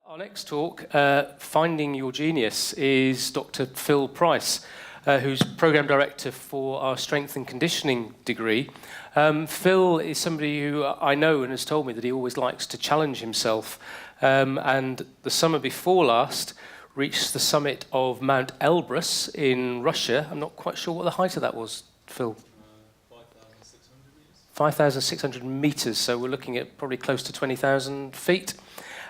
Our next talk, Finding Your Genius, is Dr. Phil Price, who's Programme Director for our Strength and Conditioning degree. Phil is somebody who I know and has told me that he always likes to challenge himself. And the summer before last reached the summit of Mount Elbrus in Russia. I'm not quite sure what the height of that was, Phil. 5,600 meters, so we're looking at probably close to 20,000 feet.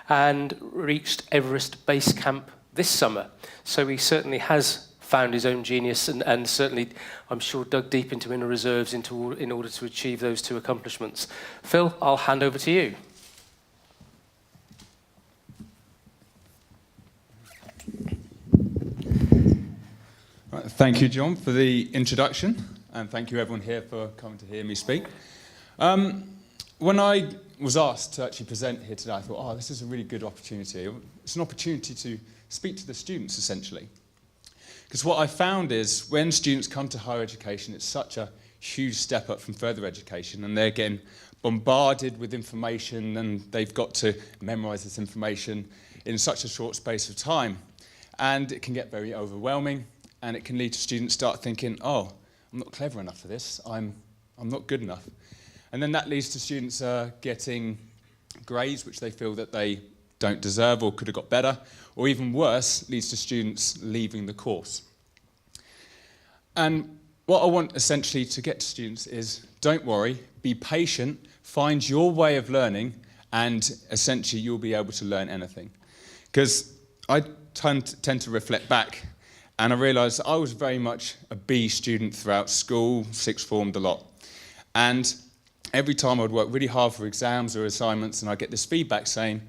And reached Everest Base Camp this summer. So he certainly has found his own genius and certainly, I'm sure, dug deep into inner reserves in order to achieve those two accomplishments. Phil, I'll hand over to you. Right, thank you, John, for the introduction, and thank you everyone here for coming to hear me speak. When I was asked to actually present here today, I thought, oh, this is a really good opportunity. It's an opportunity to speak to the students, essentially. Because what I found is when students come to higher education, it's such a huge step up from further education, and they're getting bombarded with information, and they've got to memorize this information in such a short space of time. And it can get very overwhelming, and it can lead to students start thinking, oh, I'm not clever enough for this, I'm not good enough. And then that leads to students getting grades which they feel that they don't deserve or could have got better, or even worse, leads to students leaving the course. And what I want essentially to get to students is, don't worry, be patient, find your way of learning, and essentially you'll be able to learn anything. Because I tend to reflect back, and I realised I was very much a B student throughout school, sixth form, a lot. And every time I'd work really hard for exams or assignments, and I'd get this feedback saying,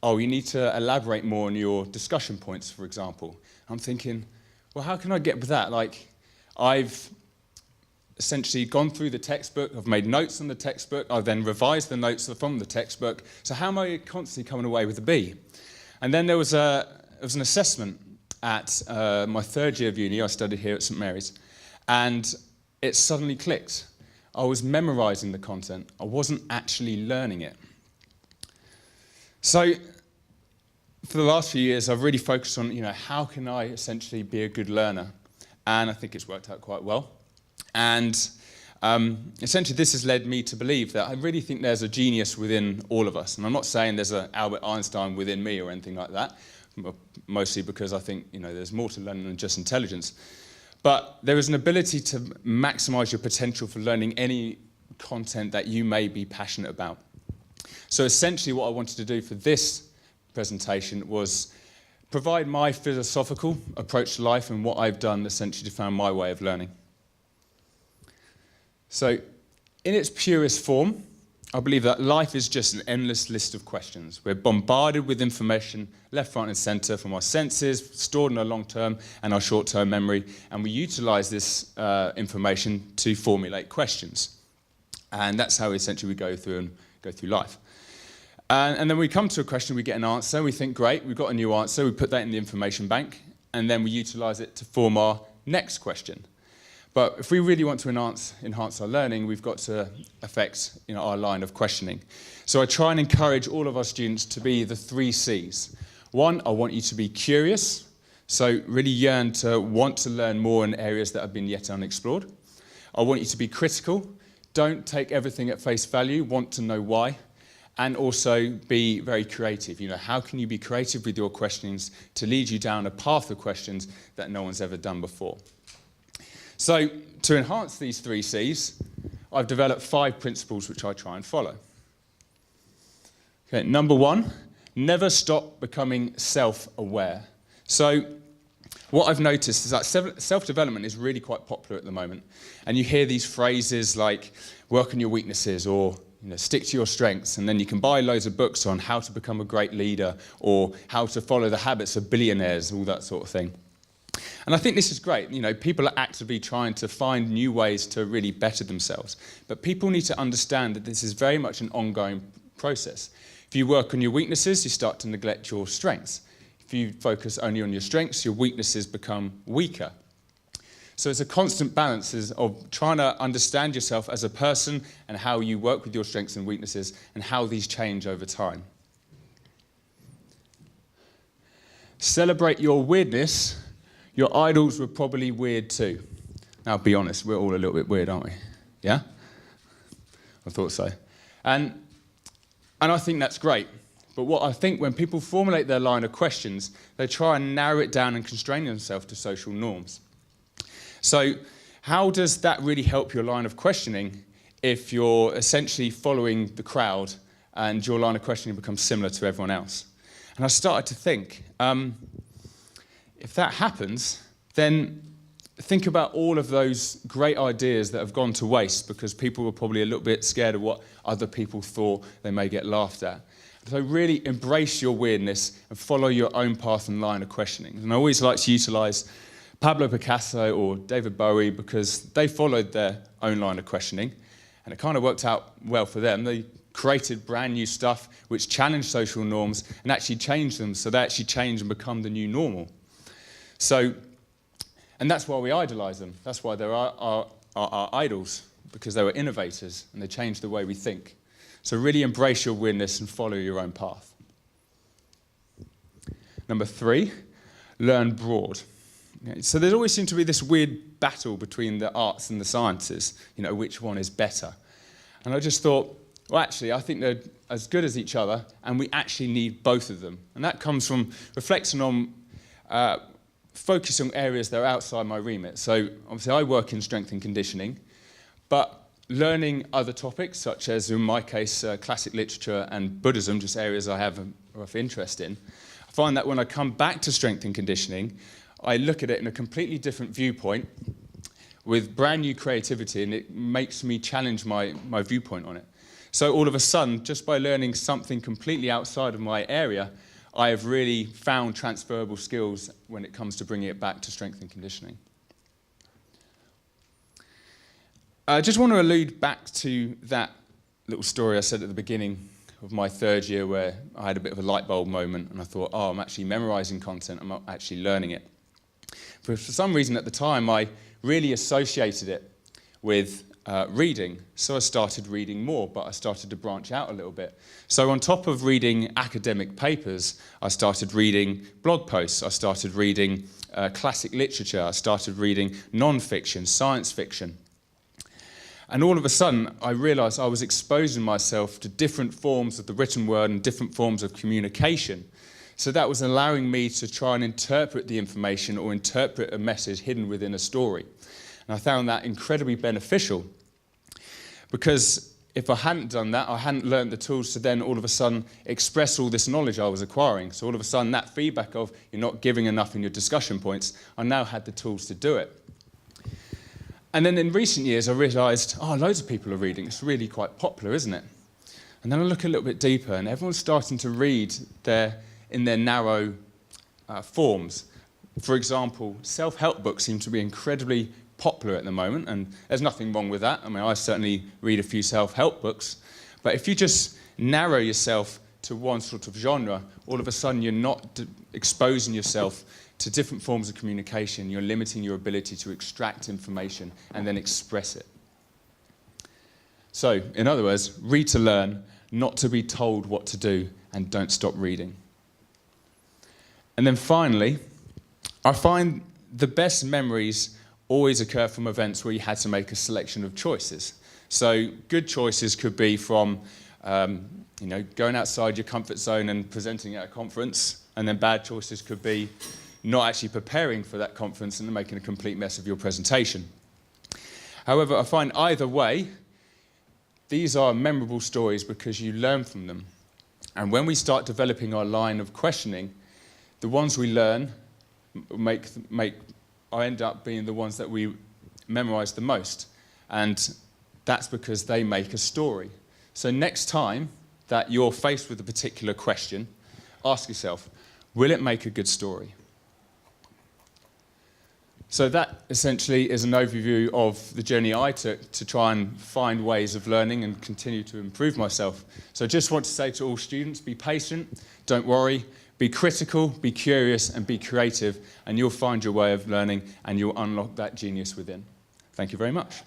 oh, you need to elaborate more on your discussion points, for example. I'm thinking, well, how can I get with that? Like, I've essentially gone through the textbook, I've made notes on the textbook, I've then revised the notes from the textbook, so how am I constantly coming away with a B? And then there was an assessment at my third year of uni. I studied here at St Mary's, and it suddenly clicked. I was memorizing the content. I wasn't actually learning it. So for the last few years, I've really focused on, how can I essentially be a good learner? And I think it's worked out quite well. And essentially this has led me to believe that I really think there's a genius within all of us. And I'm not saying there's an Albert Einstein within me or anything like that, mostly because I think, there's more to learn than just intelligence. But there is an ability to maximize your potential for learning any content that you may be passionate about. So essentially what I wanted to do for this presentation was provide my philosophical approach to life and what I've done essentially to find my way of learning. So in its purest form, I believe that life is just an endless list of questions. We're bombarded with information left, right and centre from our senses, stored in our long-term and our short-term memory, and we utilise this information to formulate questions. And that's how essentially we go through life. And then we come to a question, we get an answer, we think, great, we've got a new answer, we put that in the information bank, and then we utilise it to form our next question. But if we really want to enhance our learning, we've got to affect our line of questioning. So I try and encourage all of our students to be the 3 C's. 1, I want you to be curious, so really yearn to want to learn more in areas that have been yet unexplored. I want you to be critical, don't take everything at face value, want to know why. And also be very creative. How can you be creative with your questionings to lead you down a path of questions that no one's ever done before? So, to enhance these 3 C's, I've developed 5 principles which I try and follow. Okay, number 1, never stop becoming self-aware. So, what I've noticed is that self-development is really quite popular at the moment. And you hear these phrases like, work on your weaknesses, or stick to your strengths, and then you can buy loads of books on how to become a great leader, or how to follow the habits of billionaires, all that sort of thing. And I think this is great. People are actively trying to find new ways to really better themselves. But people need to understand that this is very much an ongoing process. If you work on your weaknesses, you start to neglect your strengths. If you focus only on your strengths, your weaknesses become weaker. So it's a constant balance of trying to understand yourself as a person and how you work with your strengths and weaknesses and how these change over time. celebrate your weirdness, your idols were probably weird too. Now, be honest, we're all a little bit weird, aren't we? Yeah? I thought so. And I think that's great. But what I think when people formulate their line of questions, they try and narrow it down and constrain themselves to social norms. So how does that really help your line of questioning if you're essentially following the crowd and your line of questioning becomes similar to everyone else? And I started to think, if that happens, then think about all of those great ideas that have gone to waste because people were probably a little bit scared of what other people thought they may get laughed at. So really embrace your weirdness and follow your own path and line of questioning. And I always like to utilise Pablo Picasso or David Bowie because they followed their own line of questioning and it kind of worked out well for them. They created brand new stuff which challenged social norms and actually changed them so they actually change and become the new normal. So, and that's why we idolise them. That's why they're our idols, because they were innovators and they changed the way we think. So really embrace your weirdness and follow your own path. Number 3, learn broad. Okay, so there always seems to be this weird battle between the arts and the sciences, you know, which one is better. And I just thought, well, actually, I think they're as good as each other, and we actually need both of them. And that comes from reflecting on, focus on areas that are outside my remit. So obviously I work in strength and conditioning, but learning other topics, such as, in my case, classic literature and Buddhism, just areas I have of interest in, I find that when I come back to strength and conditioning, I look at it in a completely different viewpoint with brand new creativity, and it makes me challenge my viewpoint on it. So all of a sudden, just by learning something completely outside of my area, I have really found transferable skills when it comes to bringing it back to strength and conditioning. I just want to allude back to that little story I said at the beginning of my 3rd year where I had a bit of a light bulb moment and I thought, oh, I'm actually memorising content, I'm not actually learning it. But for some reason at the time, I really associated it with reading. So I started reading more, but I started to branch out a little bit. So on top of reading academic papers, I started reading blog posts, I started reading classic literature, I started reading non-fiction, science fiction. And all of a sudden, I realised I was exposing myself to different forms of the written word and different forms of communication. So that was allowing me to try and interpret the information or interpret a message hidden within a story. And I found that incredibly beneficial because if I hadn't done that, I hadn't learned the tools to then all of a sudden express all this knowledge I was acquiring. So all of a sudden, that feedback of you're not giving enough in your discussion points, I now had the tools to do it. And then in recent years, I realised, oh, loads of people are reading. It's really quite popular, isn't it? And then I look a little bit deeper, and everyone's starting to read in their narrow forms. For example, self-help books seem to be incredibly popular at the moment, and there's nothing wrong with that. I mean, I certainly read a few self-help books. But if you just narrow yourself to one sort of genre, all of a sudden you're not exposing yourself to different forms of communication. You're limiting your ability to extract information and then express it. So, in other words, read to learn, not to be told what to do, and don't stop reading. And then finally, I find the best memories always occur from events where you had to make a selection of choices. So good choices could be from going outside your comfort zone and presenting at a conference, and then bad choices could be not actually preparing for that conference and making a complete mess of your presentation. However, I find either way, these are memorable stories because you learn from them. And when we start developing our line of questioning, the ones we learn end up being the ones that we memorize the most. And that's because they make a story. So next time that you're faced with a particular question, ask yourself, will it make a good story? So that essentially is an overview of the journey I took to try and find ways of learning and continue to improve myself. So I just want to say to all students, be patient, don't worry, be critical, be curious, and be creative, and you'll find your way of learning and you'll unlock that genius within. Thank you very much.